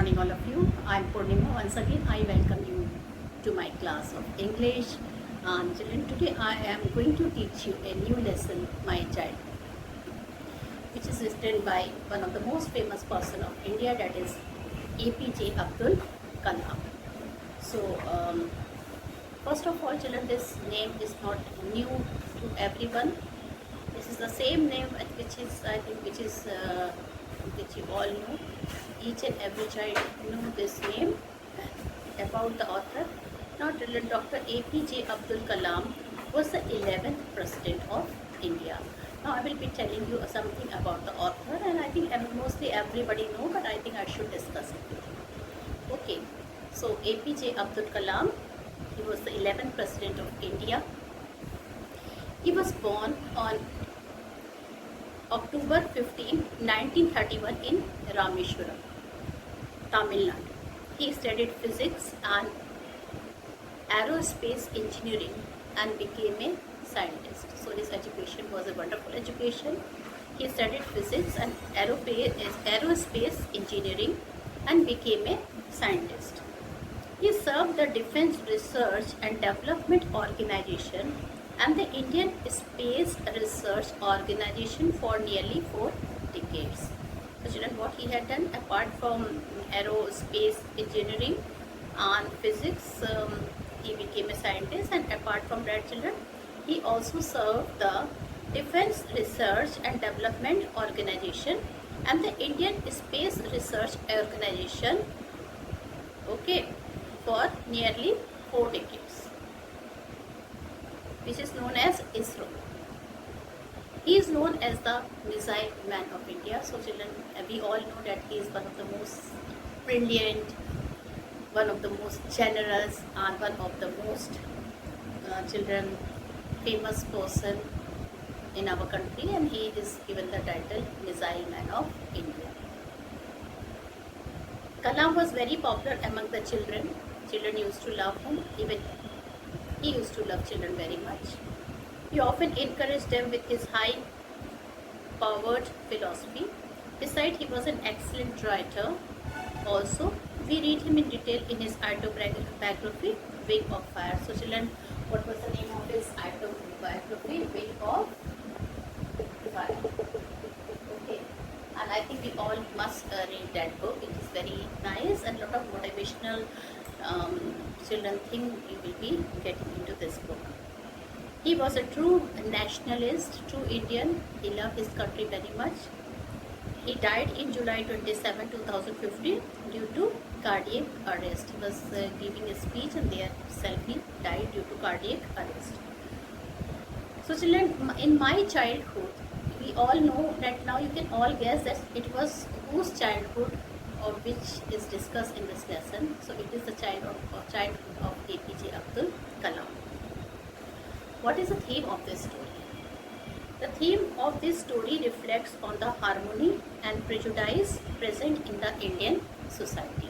morning all of you. I'm Purnima. Once again I welcome you to my class of English. And children, today I am going to teach you a new lesson, My Child, which is written by one of the most famous person of India, that is APJ Abdul Kalam. So first of all children, this name is not new to everyone. This is the same name which you all know. Each and every child know this name. About the author, now children, Dr. APJ Abdul Kalam was the 11th president of India. Now I will be telling you something about the author, and I think mostly everybody know, but I think I should discuss it with you. Okay, so APJ Abdul Kalam, he was the 11th president of India. He was born on October 15, 1931 in Rameshwaram, Tamil Nadu. He studied physics and aerospace engineering and became a scientist. So his education was a wonderful education. He studied physics and aerospace engineering and became a scientist. He served the Defense Research and Development Organization and the Indian Space Research Organization for nearly 4 decades. So children, what he had done apart from aerospace engineering and physics, he became a scientist, and apart from that children, he also served the Defense Research and Development Organization and the Indian Space Research Organization, okay, for nearly 4 decades, which is known as ISRO. He is known as the Missile Man of India. So children, we all know that he is one of the most brilliant, one of the most generous, and one of the most famous person in our country, and he is given the title Missile Man of India. Kalam was very popular among the children. Children used to love him. Even he used to love children very much. He often encouraged them with his high-powered philosophy. Besides, he was an excellent writer. Also, we read him in detail in his autobiography, Wing of Fire. So, children, what was the name of his autobiography? Wing of Fire. Okay, and I think we all must read that book. It is very nice and a lot of motivational children think you will be getting into this book. He was a true nationalist, true Indian. He loved his country very much. He died in July 27, 2015 due to cardiac arrest. He was giving a speech and there he died due to cardiac arrest. So children, in my childhood, we all know that now you can all guess that it was whose childhood or which is discussed in this lesson. So it is the childhood of APJ Abdul Kalam. What is the theme of this story? The theme of this story reflects on the harmony and prejudice present in the Indian society.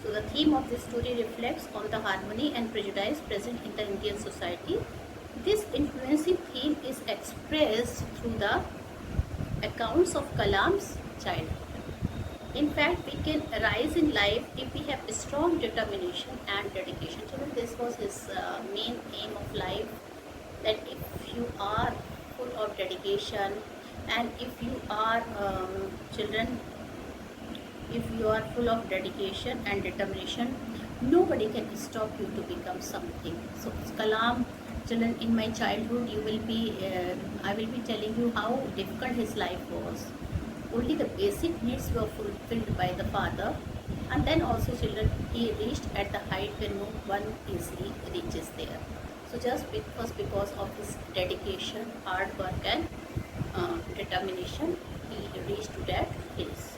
So the theme of this story reflects on the harmony and prejudice present in the Indian society. This influencing theme is expressed through the accounts of Kalam's childhood. In fact, we can rise in life if we have a strong determination and dedication. Children, this was his main aim of life, that if you are full of dedication and if you are if you are full of dedication and determination, nobody can stop you to become something. So Kalam, children, in my childhood I will be telling you how difficult his life was. Only the basic needs were fulfilled by the father, and then also children, he reached at the height where no one easily reaches there. So just because of his dedication, hard work and determination, he reached to that place.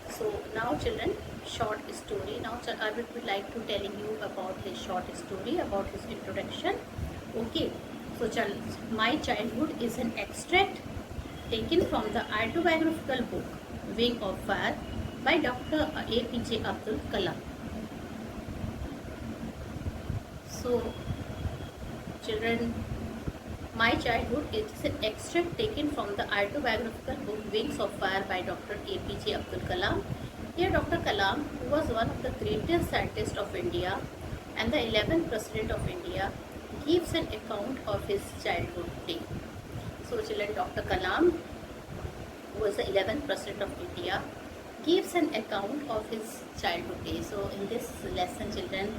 So now children, short story. Now I would like to telling you about his short story, about his introduction. Okay, so my childhood is an extract taken from the autobiographical book Wing of Fire by Dr. APJ Abdul Kalam. So children, My Childhood is an extract taken from the autobiographical book Wings of Fire by Dr. APJ Abdul Kalam. Here Dr. Kalam, who was one of the greatest scientists of India and the 11th President of India, gives an account of his childhood day. So children, Dr. Kalam, who was the 11th President of India, gives an account of his childhood day. So in this lesson, children,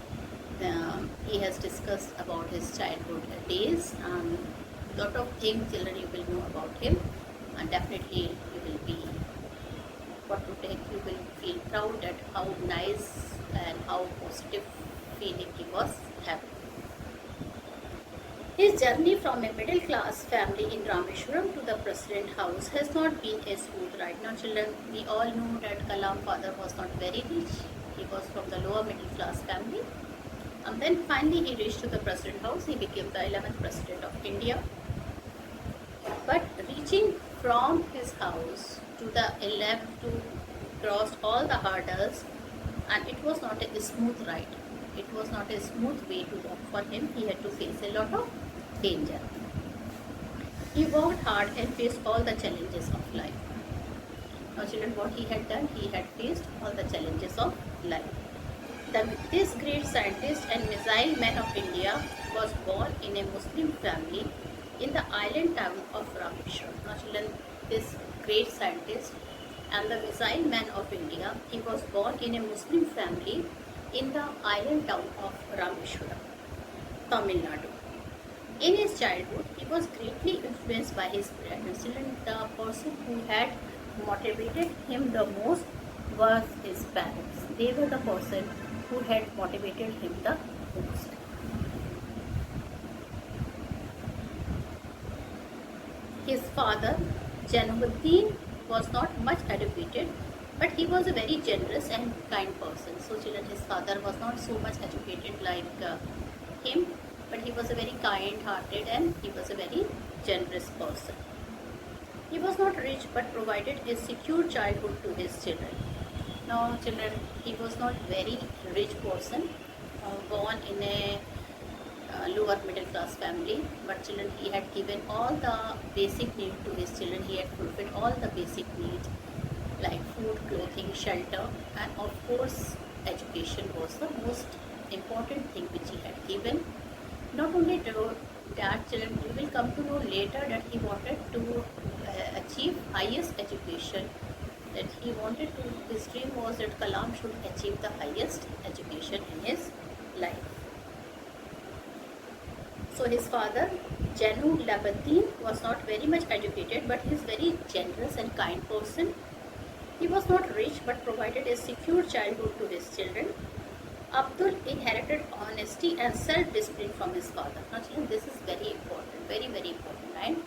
he has discussed about his childhood days. Lot of things, children, you will know about him, and definitely you will be, what to take, you will feel proud at how nice and how positive feeling he was having. His journey from a middle class family in Rameshwaram to the President House has not been a smooth ride. Now children, we all know that Kalam's father was not very rich. He was from the lower middle class family. And then finally he reached to the President House. He became the 11th President of India. But reaching from his house to the 11th to cross all the hurdles, and it was not a smooth ride. It was not a smooth way to walk for him. He had to face a lot of danger. He worked hard and faced all the challenges of life. Now children, what he had done, he had faced all the challenges of life. This great scientist and missile man of India was born in a Muslim family in the island town of Rameshwaram. Now children, this great scientist and the missile man of India, he was born in a Muslim family in the island town of Rameshwaram, Tamil Nadu. In his childhood, he was greatly influenced by his parents. The person who had motivated him the most was his parents. They were the person who had motivated him the most. His father, Jainuddin, was not much educated, but he was a very generous and kind person. So children, his father was not so much educated like him, but he was a very kind-hearted and he was a very generous person. He was not rich, but provided a secure childhood to his children. Now children, he was not very rich person, born in a lower middle class family, but children, he had given all the basic needs to his children. He had fulfilled all the basic needs like food, clothing, shelter, and of course education was the most important thing which he had given. Not only that, children, you will come to know later that he wanted to achieve highest education. That he wanted to, his dream was that Kalam should achieve the highest education in his life. So his father, Jainuddin, was not very much educated, but he is very generous and kind person. He was not rich, but provided a secure childhood to his children. Abdul inherited honesty and self-discipline from his father. Now children, this is very important, very important, right?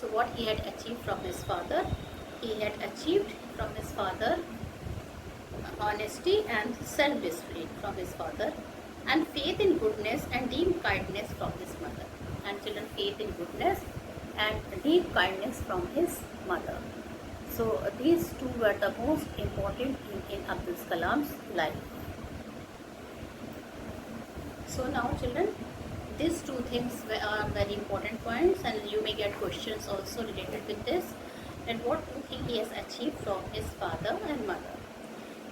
So what he had achieved from his father, he had achieved from his father honesty and self-discipline from his father, and faith in goodness and deep kindness from his mother. And children, faith in goodness and deep kindness from his mother. So these two were the most important thing in Abdul Kalam's life. So now children, these two things are very important points, and you may get questions also related with this. And what do you think he has achieved from his father and mother?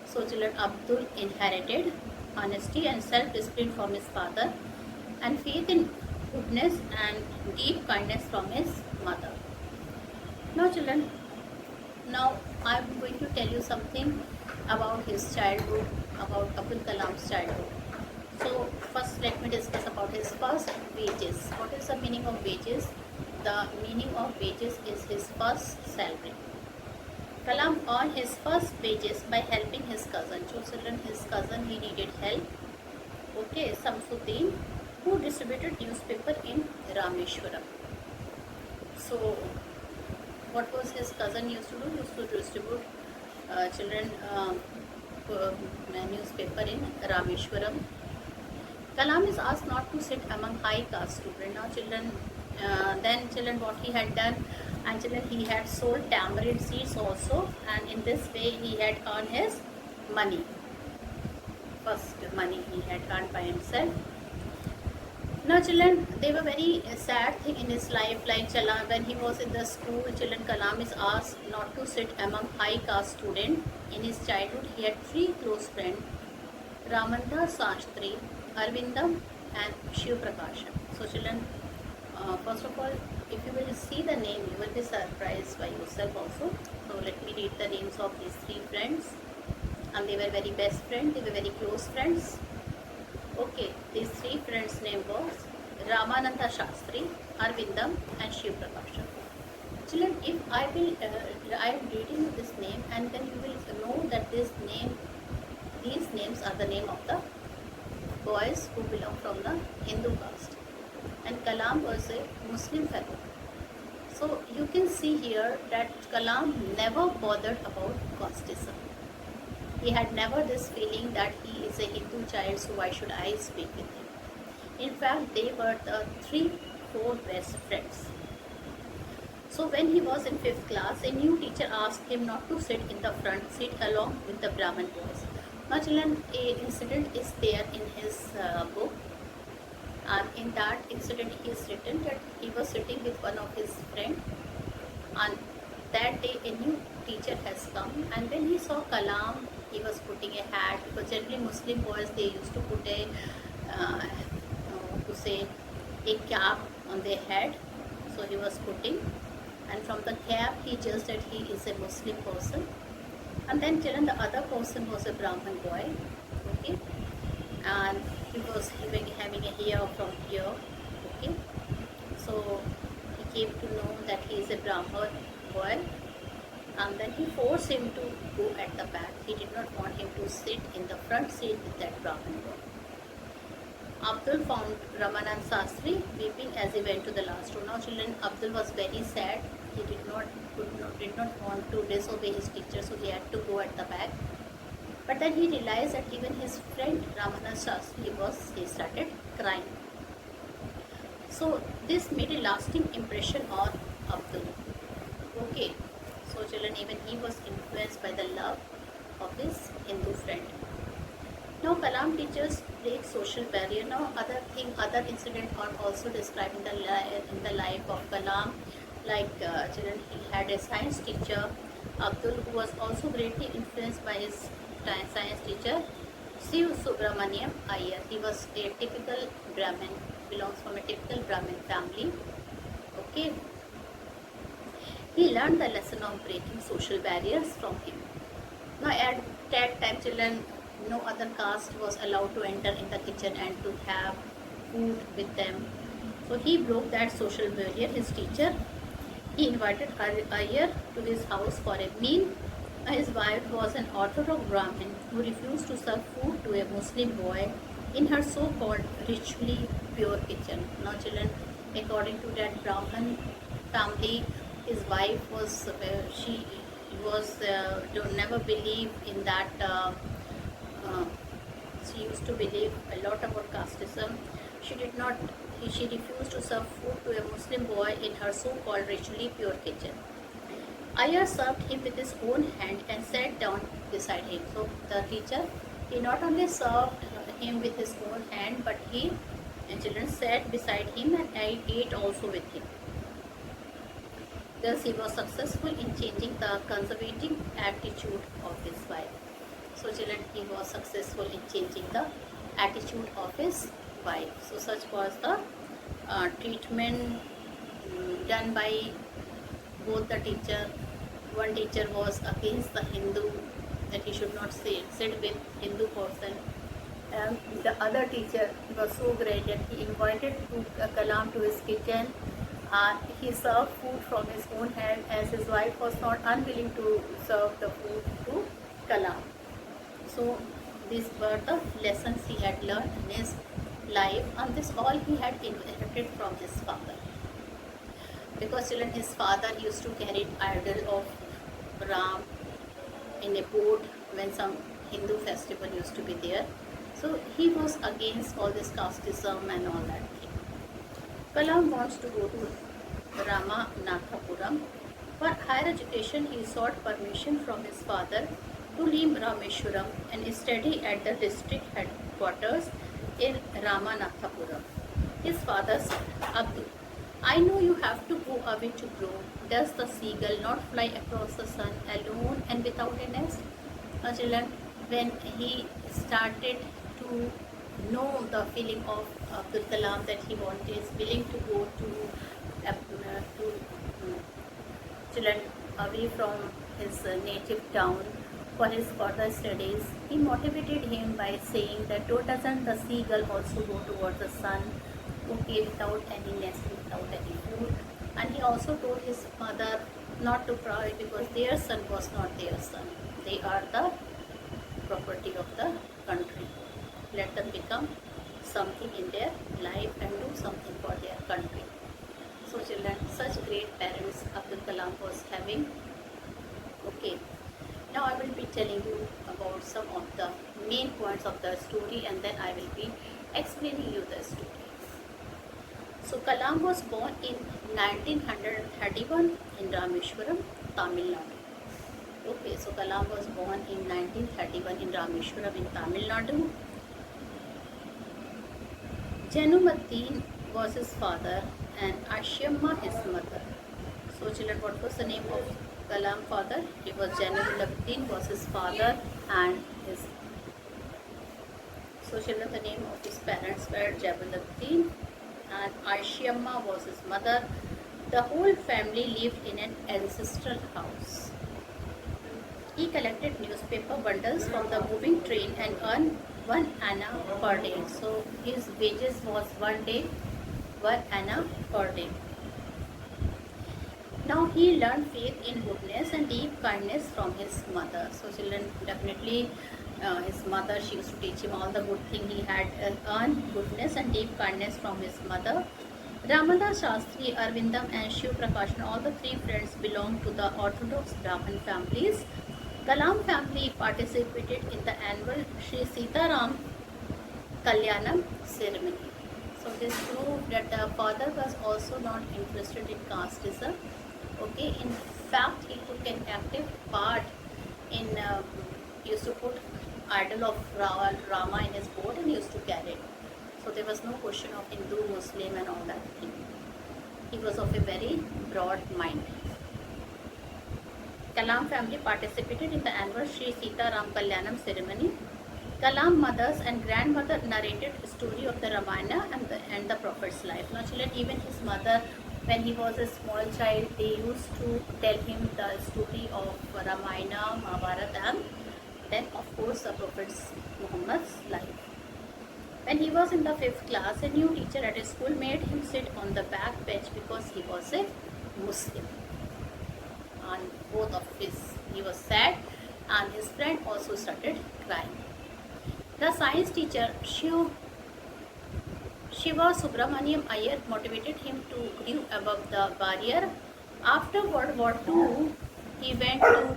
So children, Abdul inherited honesty and self-discipline from his father, and faith in goodness and deep kindness from his mother. Now children, now I am going to tell you something about his childhood, about Abdul Kalam's childhood. So first let me discuss about his first wages. What is the meaning of wages? The meaning of wages is his first salary. Kalam earned his first wages by helping his cousin. So children, his cousin, he needed help. Okay, Samsuddin, who distributed newspaper in Rameshwaram. So what was his cousin used to do? He used to distribute newspaper in Rameshwaram. Kalam is asked not to sit among high caste students. Now children, then children, what he had done, and children, he had sold tamarind seeds also, and in this way he had earned his money. First money he had earned by himself. Now, children, they were very sad thing in his life. Like Kalam, when he was in the school, children, Kalam is asked not to sit among high caste students. In his childhood, he had three close friends: Ramanda Shastri, Arvindam, and Shiv Prakasham. So, children, first of all, if you will see the name, you will be surprised by yourself also. So, let me read the names of these three friends. And they were very best friends. They were very close friends. Okay, these three friends' name was Ramananda Shastri, Arvindam, and Shiv Prakasham. Children, if I am reading you this name, and then you will know that these names are the name of the boys who belong from the Hindu caste, and Kalam was a Muslim fellow. So you can see here that Kalam never bothered about casteism. He had never this feeling that he is a Hindu child, so why should I speak with him? In fact, they were the four best friends. So when he was in 5th class, a new teacher asked him not to sit in the front seat along with the Brahmin boys. Now, children, an incident is there in his book, and in that incident he is written that he was sitting with one of his friends, and that day a new teacher has come, and when he saw Kalam, he was putting a hat, because generally Muslim boys, they used to put a cap on their head. So he was putting, and from the cap he judged that he is a Muslim person. And then children, the other person was a Brahmin boy, okay, and he was having a hair from here, okay. So he came to know that he is a Brahmin boy, and then he forced him to go at the back. He did not want him to sit in the front seat with that Brahmin boy. Abdul found Ramanand Shastri weeping as he went to the last row. Now, children, Abdul was very sad. He did not want to disobey his teacher, so he had to go at the back. But then he realized that even his friend Ramanand Shastri he started crying. So this made a lasting impression on Abdul. Okay. So children, even he was influenced by the love of his Hindu friend. Now, Kalam teachers break social barrier. Now, other incidents are also described in the life of Kalam. Like children, he had a science teacher, Abdul, who was also greatly influenced by his science teacher, Shiv Subramaniam Iyer. He was a typical Brahmin, belongs from a typical Brahmin family. Okay. He learned the lesson of breaking social barriers from him. Now, at that time, children, no other caste was allowed to enter in the kitchen and to have food with them. So he broke that social barrier. His teacher, he invited Iyer to his house for a meal. His wife was an Orthodox Brahmin who refused to serve food to a Muslim boy in her so-called ritually pure kitchen. Now, children, according to that Brahmin family, his wife was never believe in that. She used to believe a lot about casteism. She refused to serve food to a Muslim boy in her so-called ritually pure kitchen. Iyer served him with his own hand and sat down beside him. So the teacher, he not only served him with his own hand, but children sat beside him and ate also with him. Thus, he was successful in changing the conservative attitude of his wife. So, children, he was successful in changing the attitude of his wife. So, such was the treatment done by both the teacher. One teacher was against the Hindu, that he should not sit with Hindu person. And the other teacher was so great that he invited Kalam to his kitchen. He served food from his own hand, as his wife was not unwilling to serve the food to Kalam. So these were the lessons he had learned in his life, and this all he had inherited from his father. Because children, his father used to carry idol of Ram in a boat when some Hindu festival used to be there. So he was against all this casteism and all that thing. Kalam wants to go to Ramanathapuram. For higher education, he sought permission from his father to leave Rameshwaram and study at the district headquarters in Ramanathapuram. His father said, Abdul, I know you have to go away to grow. Does the seagull not fly across the sun alone and without a nest? Now, children, when he started to know the feeling of Abdul Kalam that he is willing to go to children away from his native town for his further studies, he motivated him by saying that doesn't the seagull also go towards the sun, okay, without any nest, without any food? And he also told his mother not to cry because their son was not their son. They are the property of the country. Let them become something in their life and do something for their country. So children, such great parents Abdul Kalam was having. Okay, now I will be telling you about some of the main points of the story and then I will be explaining you the story. So Kalam was born in 1931 in Rameshwaram, Tamil Nadu. Okay, so Kalam was born in 1931 in Rameshwaram in Tamil Nadu. Jainuddin was his father and Ashyamma his mother. So children, what was the name of Kalam father? It was Jainuddin was his father and his. So children, the name of his parents were Jainuddin and Ashyamma was his mother. The whole family lived in an ancestral house. He collected newspaper bundles from the moving train and earned 1 anna per day. So his wages was 1 anna per day. Now he learned faith in goodness and deep kindness from his mother. So children, definitely his mother, she used to teach him all the good thing. He had earned goodness and deep kindness from his mother. Ramadas Shastri, Arvindam and Shiv Prakashan, all the three friends belonged to the Orthodox Brahmin families. Kalam family participated in the annual Sri Sitaram Kalyanam ceremony. So this proved that the father was also not interested in casteism. Okay, in fact, he took an active part in, he used to put idol of Rama in his boat and he used to carry it. So there was no question of Hindu, Muslim and all that thing. He was of a very broad mind. Kalam family participated in the annual Sri Sita Ram Kalyanam ceremony. Kalam mothers and grandmother narrated the story of the Ramayana and the Prophet's life. Now children, even his mother, when he was a small child, they used to tell him the story of Ramayana, Mahabharata and then of course the Prophet's Muhammad's life. When he was in the 5th class, a new teacher at his school made him sit on the back bench because he was a Muslim. And both of he was sad and his friend also started crying. The science teacher Shiva Subramaniam Iyer motivated him to grew above the barrier. After World War II, he went to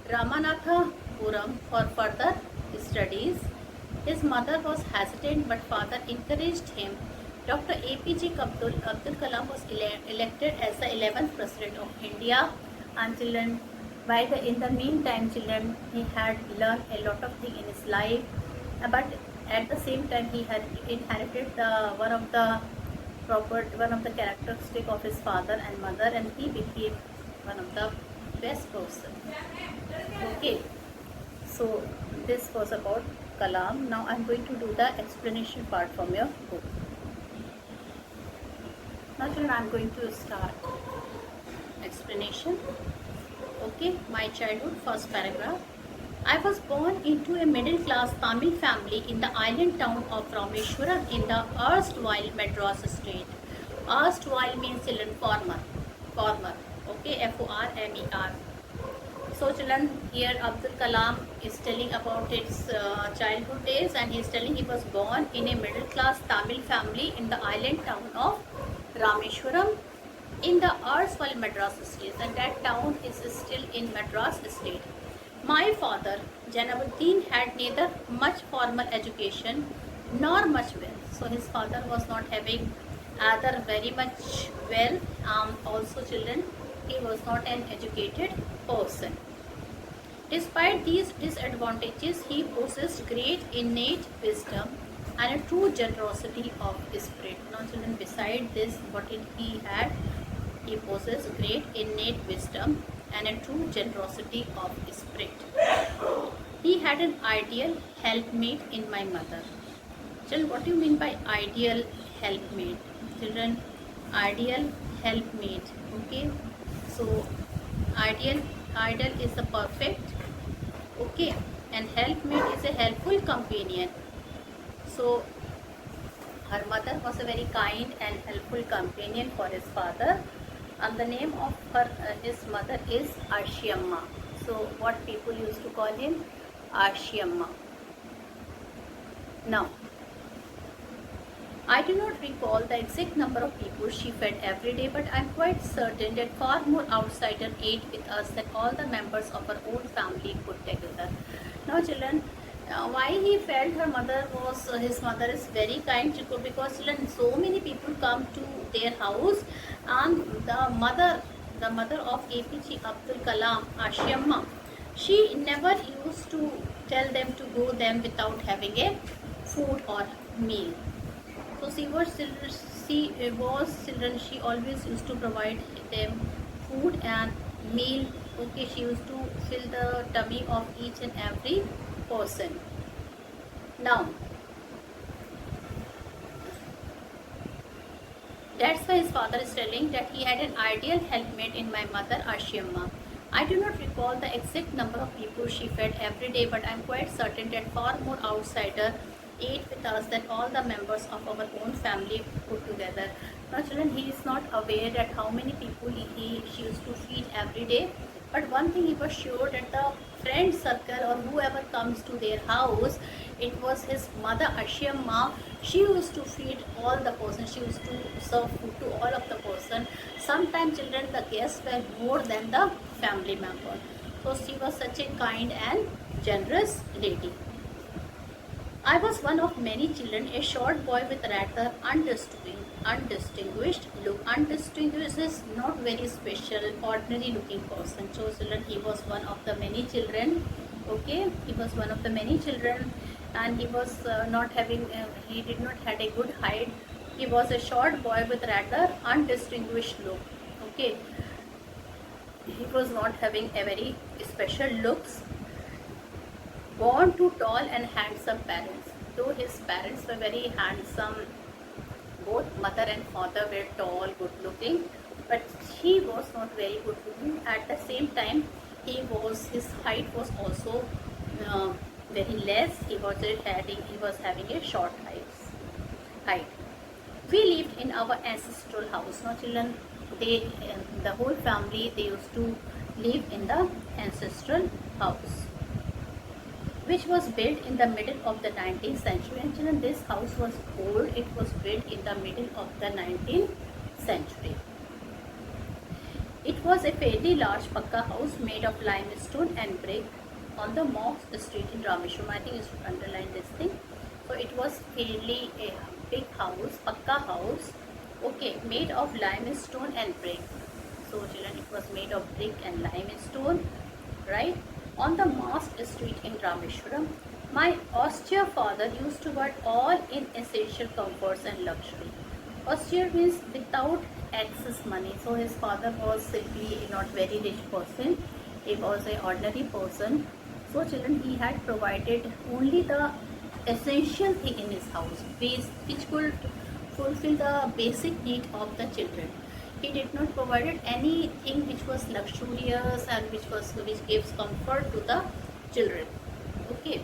Ramanathapuram for further studies. His mother was hesitant but father encouraged him. Dr. APJ Abdul Kalam was elected as the 11th President of India. And children, in the meantime, children, he had learned a lot of things in his life, but at the same time he had inherited one of the characteristic of his father and mother, and he became one of the best person. Okay, so this was about Kalam. Now I am going to do the explanation part from your book. Now children, I am going to start explanation. Okay, my childhood, first paragraph. I was born into a middle class Tamil family in the island town of Rameshwaram in the erstwhile Madras state. Erstwhile means children former. Okay, Former. So children, here Abdul Kalam is telling about his childhood days, and he is telling he was born in a middle class Tamil family in the island town of Rameshwaram in the erstwhile Madras state, and that town is still in Madras state. My father, Jainuddin, had neither much formal education nor much wealth. So his father was not having either very much wealth, also children, he was not an educated person. Despite these disadvantages, he possessed great innate wisdom, and a true generosity of spirit. Now, children, beside this, what did he had? He possessed great innate wisdom and a true generosity of spirit. He had an ideal helpmate in my mother. Children, what do you mean by ideal helpmate? Children, ideal helpmate. Okay, so ideal is a perfect. Okay, and helpmate is a helpful companion. So her mother was a very kind and helpful companion for his father, and the name of his mother is Ashiamma. So what people used to call him? Ashiamma. Now, I do not recall the exact number of people she fed every day, but I am quite certain that far more outsiders ate with us than all the members of her own family put together. Now, children, why he felt her mother was his mother is very kind, because children, so many people come to their house, and the mother of APJ Abdul Kalam, Ashiamma, she never used to tell them to go them without having a food or meal. So she always used to provide them food and meal. Okay, she used to fill the tummy of each and every person. Now, that's why his father is telling that he had an ideal helpmate in my mother, Ashiamma. I do not recall the exact number of people she fed every day, but I am quite certain that far more outsiders ate with us than all the members of our own family put together. Now, children, he is not aware that how many people she used to feed every day. But one thing he was sure, that the friend circle or whoever comes to their house, it was his mother Ashiamma. She used to feed all the person. She used to serve food to all of the person. Sometimes, children, the guests were more than the family member. So she was such a kind and generous lady. I was one of many children, a short boy with rather undistinguished look. Undistinguished is not very special, ordinary looking person. So children, he was one of the many children. Okay, he was one of the many children, and he was not having. He did not had a good height. He was a short boy with rather undistinguished look. Okay, he was not having a very special looks. Born to tall and handsome parents. Though his parents were very handsome, both mother and father were tall, good looking, but he was not very good looking. At the same time, his height was also very less. He was having a short height. We lived in our ancestral house. Now, children, the whole family, they used to live in the ancestral house, which was built in the middle of the 19th century. And children, this house was old. It was built in the middle of the 19th century. It was a fairly large pakka house made of limestone and brick on the Mosque Street in Rameshwaram. I think you should underline this thing. So it was fairly a big house, pakka house, okay, made of limestone and brick. So children, it was made of brick and limestone, right? On the Mosque Street in Rameshwaram. My austere father used to buy all in essential comforts and luxury. Austere means without excess money. So his father was simply not very rich person. He was an ordinary person. So children, he had provided only the essential thing in his house, which could fulfill the basic need of the children. He did not provide anything which was luxurious and which gives comfort to the children. Okay.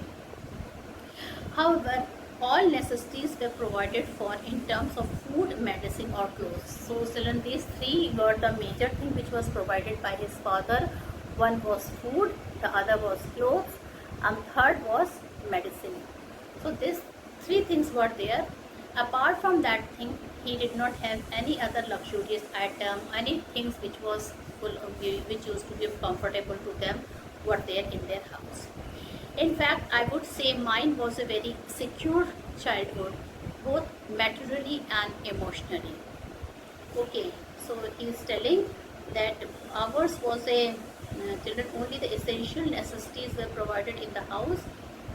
However, all necessities were provided for in terms of food, medicine or clothes. So children, these three were the major thing which was provided by his father. One was food, the other was clothes, and third was medicine. So these three things were there. Apart from that thing, he did not have any other luxurious item, any things which used to give comfortable to them were there in their house. In fact, I would say mine was a very secure childhood, both materially and emotionally. Okay, so he is telling that ours was children, only the essential necessities were provided in the house.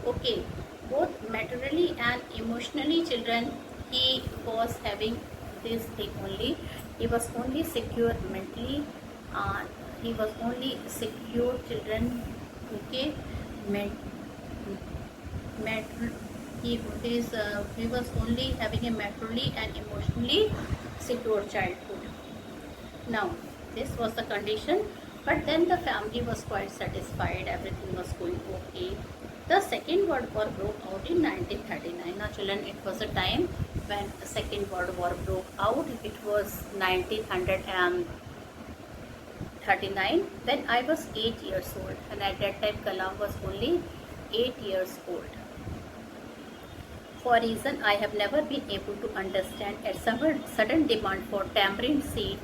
Okay, both materially and emotionally children, he was having this thing only. He was only secure mentally, he was only secure children. Okay, met, he was only having a materially and emotionally secure childhood. Now, this was the condition, but then the family was quite satisfied, everything was going okay. The Second World War broke out in 1939. Now, children, it was a time when the Second World War broke out. It was 1939 when I was 8 years old, and at that time Kalam was only 8 years old. For a reason I have never been able to understand, a sudden demand for tamarind seed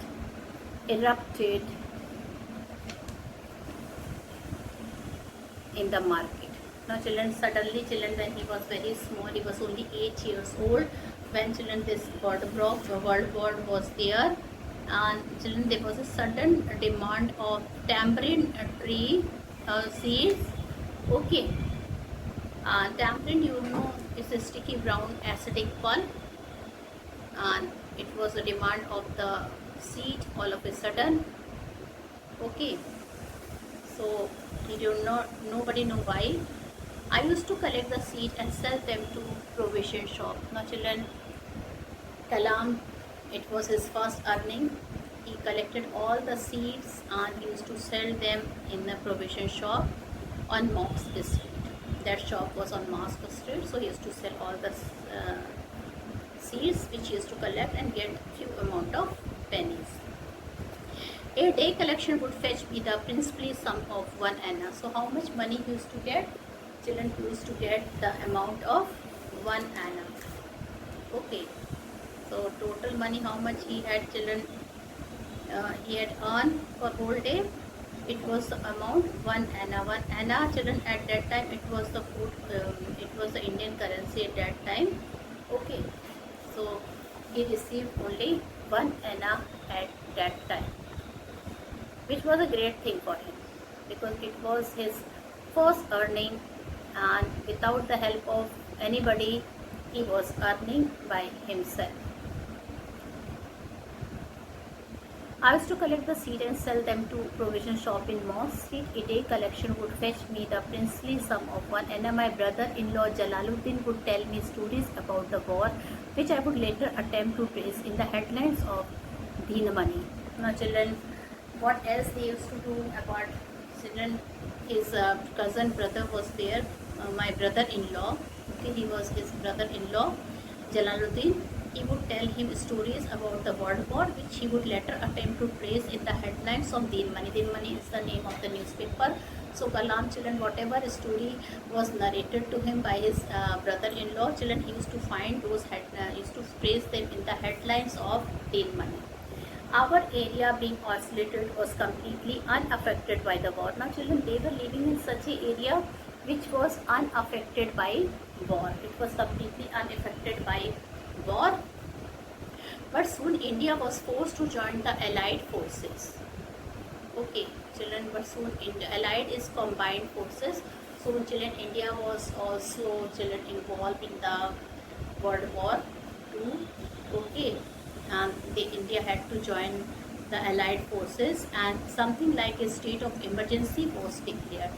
erupted in the market. Now, children, suddenly, children, when he was very small, he was only 8 years old. When children, this World War was there, and children, there was a sudden demand of tamarind tree seeds. Okay, tamarind, you know, is a sticky brown acidic pulp, and it was a demand of the seed all of a sudden. Okay, so nobody know why. I used to collect the seed and sell them to provision shop. Now, children, Kalam, it was his first earning. He collected all the seeds and used to sell them in the provision shop on Mosque Street. That shop was on Mosque Street, so he used to sell all the seeds which he used to collect and get few amount of pennies. A day collection would fetch me the princely sum of 1 anna. So how much money he used to get? Children used to get the amount of 1 anna. Okay. So total money, how much he had, children, he had earned for whole day. It was the amount 1 anna. 1 anna, children, at that time it was the food. It was the Indian currency at that time. Okay. So he received only 1 anna at that time, which was a great thing for him because it was his first earning, and without the help of anybody, he was earning by himself. I used to collect the seed and sell them to provision shop in Mosque Street. A day collection would fetch me the princely sum of 1 anna. My brother-in-law Jalaluddin would tell me stories about the war, which I would later attempt to trace in the headlines of Deen Money. Now, children, what else they used to do about children? His cousin brother was there, my brother-in-law. Okay, he was his brother-in-law, Jalaluddin. He would tell him stories about the World War, which he would later attempt to trace in the headlines of Deen Money. Deen Money is the name of the newspaper. So Kalam, children, whatever story was narrated to him by his brother-in-law, children, he used to find those used to trace them in the headlines of Deen Money. Our area being isolated was completely unaffected by the war. Now, children, they were living in such an area which was unaffected by war. It was completely unaffected by war. But soon India was forced to join the Allied forces. Okay, children, but soon Allied is combined forces. Soon, children, India was also, children, involved in the World War II. Okay, and India had to join the Allied forces, and something like a state of emergency was declared.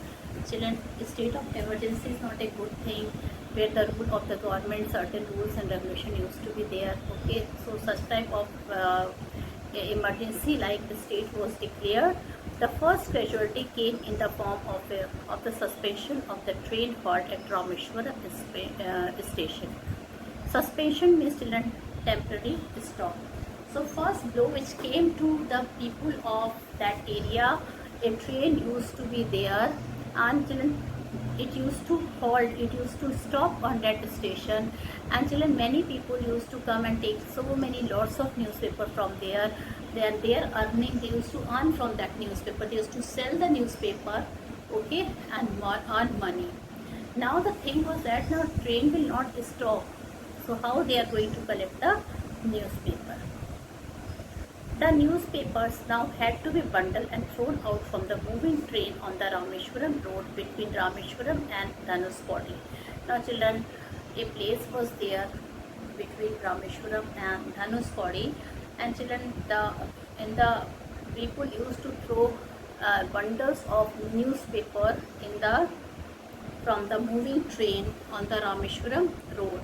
Children, a state of emergency is not a good thing, where the rule of the government, certain rules and regulation used to be there. Okay, so such type of emergency like the state was declared. The first casualty came in the form of the suspension of the train halt at Rameshwaram station. Suspension means, children, temporary stop. So first blow which came to the people of that area, a train used to be there, and children, it used to halt, it used to stop on that station, and children, many people used to come and take so many lots of newspaper from there. They are there earning, they used to earn from that newspaper, they used to sell the newspaper, okay, and earn money. Now the thing was that now train will not stop, so how they are going to collect the newspaper? The newspapers now had to be bundled and thrown out from the moving train on the Rameshwaram road between Rameshwaram and Dhanushkodi. Now children, a place was there between Rameshwaram and Dhanuskodi, and children, the people used to throw bundles of newspaper in the from the moving train on the Rameshwaram road,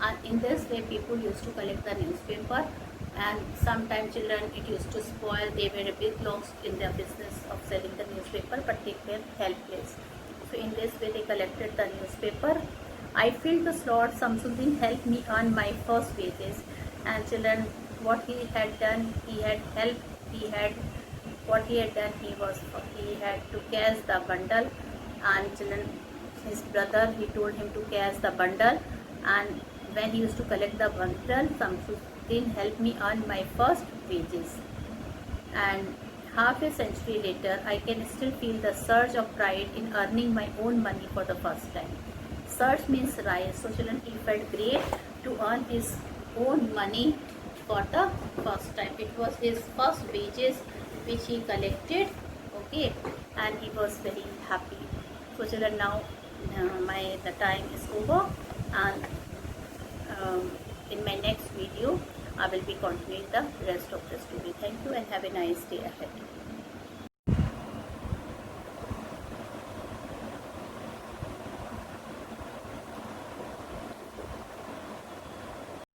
and in this way people used to collect the newspaper, and sometimes children it used to spoil. They were a bit lost in their business of selling the newspaper, but they were helpless. So in this way they collected the newspaper. I feel the Lord Samsuddin helped me earn my first wages. And children, what he had done, he had helped, he had what he had done, he had to catch the bundle, and children, his brother, he told him to catch the bundle, and when he used to collect the bundle, Samsuddin helped me earn my first wages. And half a century later, I can still feel the surge of pride in earning my own money for the first time. Surge means rise. So children, he felt great to earn his own money for the first time. It was his first wages which he collected, okay, and he was very happy. So children, now the time is over, and in my next video I will be continuing the rest of the story. Thank you and have a nice day ahead.